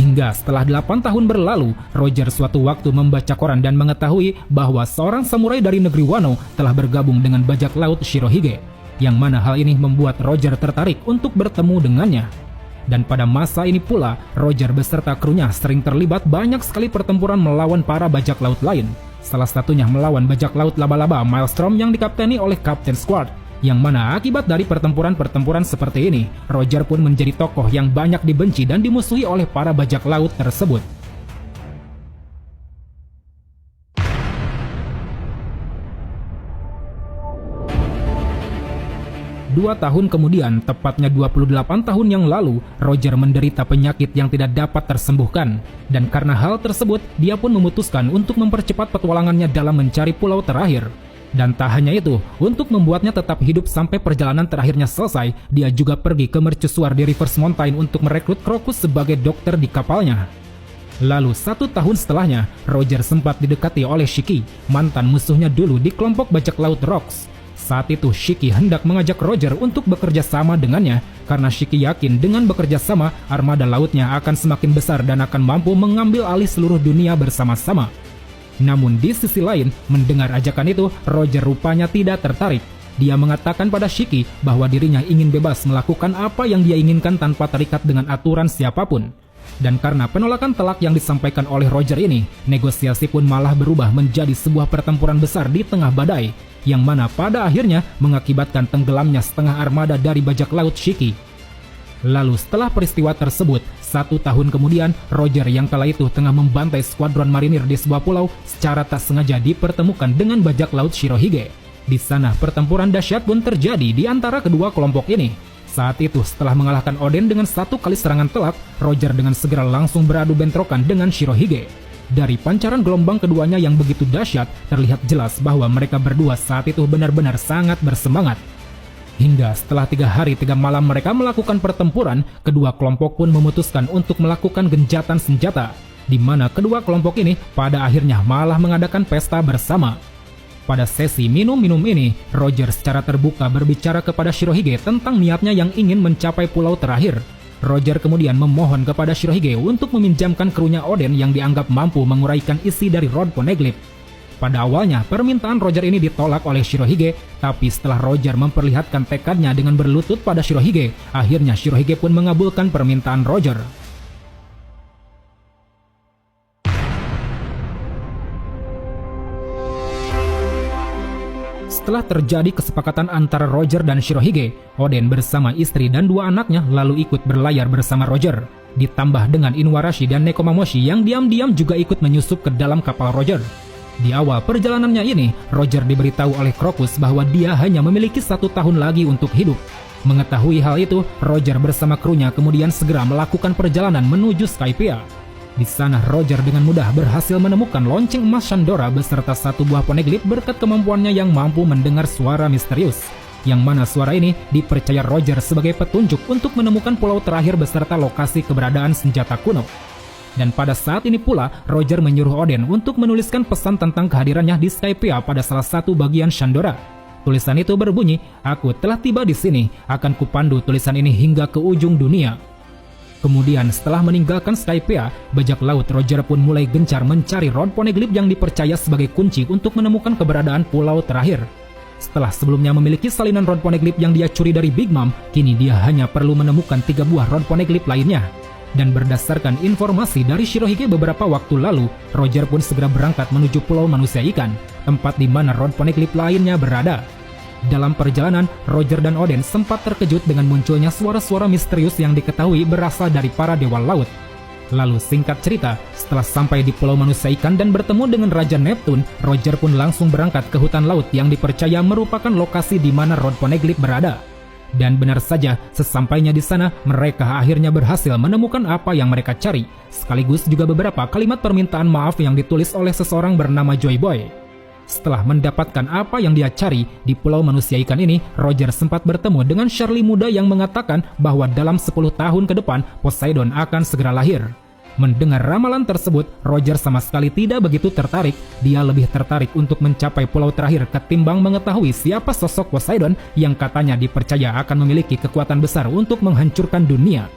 Hingga setelah 8 tahun berlalu, Roger suatu waktu membaca koran dan mengetahui bahwa seorang samurai dari negeri Wano telah bergabung dengan bajak laut Shirohige, yang mana hal ini membuat Roger tertarik untuk bertemu dengannya. Dan pada masa ini pula, Roger beserta krunya sering terlibat banyak sekali pertempuran melawan para bajak laut lain. Salah satunya melawan bajak laut laba-laba Maelstrom yang dikapteni oleh Kapten Squad, yang mana akibat dari pertempuran-pertempuran seperti ini, Roger pun menjadi tokoh yang banyak dibenci dan dimusuhi oleh para bajak laut tersebut. Dua tahun kemudian, tepatnya 28 tahun yang lalu, Roger menderita penyakit yang tidak dapat tersembuhkan. Dan karena hal tersebut, dia pun memutuskan untuk mempercepat petualangannya dalam mencari pulau terakhir. Dan tak hanya itu, untuk membuatnya tetap hidup sampai perjalanan terakhirnya selesai, dia juga pergi ke mercusuar di Reverse Mountain untuk merekrut Crocus sebagai dokter di kapalnya. Lalu 1 tahun setelahnya, Roger sempat didekati oleh Shiki, mantan musuhnya dulu di kelompok bajak laut Rocks. Saat itu Shiki hendak mengajak Roger untuk bekerja sama dengannya, karena Shiki yakin dengan bekerja sama, armada lautnya akan semakin besar dan akan mampu mengambil alih seluruh dunia bersama-sama. Namun di sisi lain, mendengar ajakan itu, Roger rupanya tidak tertarik. Dia mengatakan pada Shiki bahwa dirinya ingin bebas melakukan apa yang dia inginkan tanpa terikat dengan aturan siapapun. Dan karena penolakan telak yang disampaikan oleh Roger ini, negosiasi pun malah berubah menjadi sebuah pertempuran besar di tengah badai, yang mana pada akhirnya mengakibatkan tenggelamnya setengah armada dari bajak laut Shiki. Lalu setelah peristiwa tersebut, 1 tahun kemudian, Roger yang kala itu tengah membantai skuadron marinir di sebuah pulau secara tak sengaja dipertemukan dengan bajak laut Shirohige. Di sana pertempuran dahsyat pun terjadi di antara kedua kelompok ini. Saat itu setelah mengalahkan Oden dengan 1 kali serangan telak, Roger dengan segera langsung beradu bentrokan dengan Shirohige. Dari pancaran gelombang keduanya yang begitu dahsyat, terlihat jelas bahwa mereka berdua saat itu benar-benar sangat bersemangat. Hingga setelah 3 hari 3 malam mereka melakukan pertempuran, kedua kelompok pun memutuskan untuk melakukan gencatan senjata, di mana kedua kelompok ini pada akhirnya malah mengadakan pesta bersama. Pada sesi minum-minum ini, Roger secara terbuka berbicara kepada Shirohige tentang niatnya yang ingin mencapai pulau terakhir. Roger kemudian memohon kepada Shirohige untuk meminjamkan krunya Oden yang dianggap mampu menguraikan isi dari Rod Poneglyph. Pada awalnya, permintaan Roger ini ditolak oleh Shirohige, tapi setelah Roger memperlihatkan tekadnya dengan berlutut pada Shirohige, akhirnya Shirohige pun mengabulkan permintaan Roger. Setelah terjadi kesepakatan antara Roger dan Shirohige, Oden bersama istri dan 2 anaknya lalu ikut berlayar bersama Roger. Ditambah dengan Inuarashi dan Nekomamushi yang diam-diam juga ikut menyusup ke dalam kapal Roger. Di awal perjalanannya ini, Roger diberitahu oleh Crocus bahwa dia hanya memiliki 1 tahun lagi untuk hidup. Mengetahui hal itu, Roger bersama krunya kemudian segera melakukan perjalanan menuju Skypiea. Di sana Roger dengan mudah berhasil menemukan lonceng emas Shandora beserta 1 buah poneglyph berkat kemampuannya yang mampu mendengar suara misterius, yang mana suara ini dipercaya Roger sebagai petunjuk untuk menemukan pulau terakhir beserta lokasi keberadaan senjata kuno. Dan pada saat ini pula, Roger menyuruh Oden untuk menuliskan pesan tentang kehadirannya di Skypiea pada salah satu bagian Shandora. Tulisan itu berbunyi, "Aku telah tiba di sini, akan kupandu tulisan ini hingga ke ujung dunia." Kemudian setelah meninggalkan Skypiea, bajak laut Roger pun mulai gencar mencari Rod Poneglyph yang dipercaya sebagai kunci untuk menemukan keberadaan pulau terakhir. Setelah sebelumnya memiliki salinan Rod Poneglyph yang dia curi dari Big Mom, kini dia hanya perlu menemukan 3 buah Rod Poneglyph lainnya. Dan berdasarkan informasi dari Shirohige beberapa waktu lalu, Roger pun segera berangkat menuju Pulau Manusia Ikan, tempat di mana Rod Poneglyph lainnya berada. Dalam perjalanan, Roger dan Oden sempat terkejut dengan munculnya suara-suara misterius yang diketahui berasal dari para dewa laut. Lalu singkat cerita, setelah sampai di Pulau Manusia Ikan dan bertemu dengan Raja Neptune, Roger pun langsung berangkat ke hutan laut yang dipercaya merupakan lokasi di mana Rod Poneglyph berada. Dan benar saja, sesampainya di sana, mereka akhirnya berhasil menemukan apa yang mereka cari, sekaligus juga beberapa kalimat permintaan maaf yang ditulis oleh seseorang bernama Joy Boy. Setelah mendapatkan apa yang dia cari di Pulau Manusia Ikan ini, Roger sempat bertemu dengan Charlie muda yang mengatakan bahwa dalam 10 tahun ke depan, Poseidon akan segera lahir. Mendengar ramalan tersebut, Roger sama sekali tidak begitu tertarik. Dia lebih tertarik untuk mencapai pulau terakhir ketimbang mengetahui siapa sosok Poseidon yang katanya dipercaya akan memiliki kekuatan besar untuk menghancurkan dunia.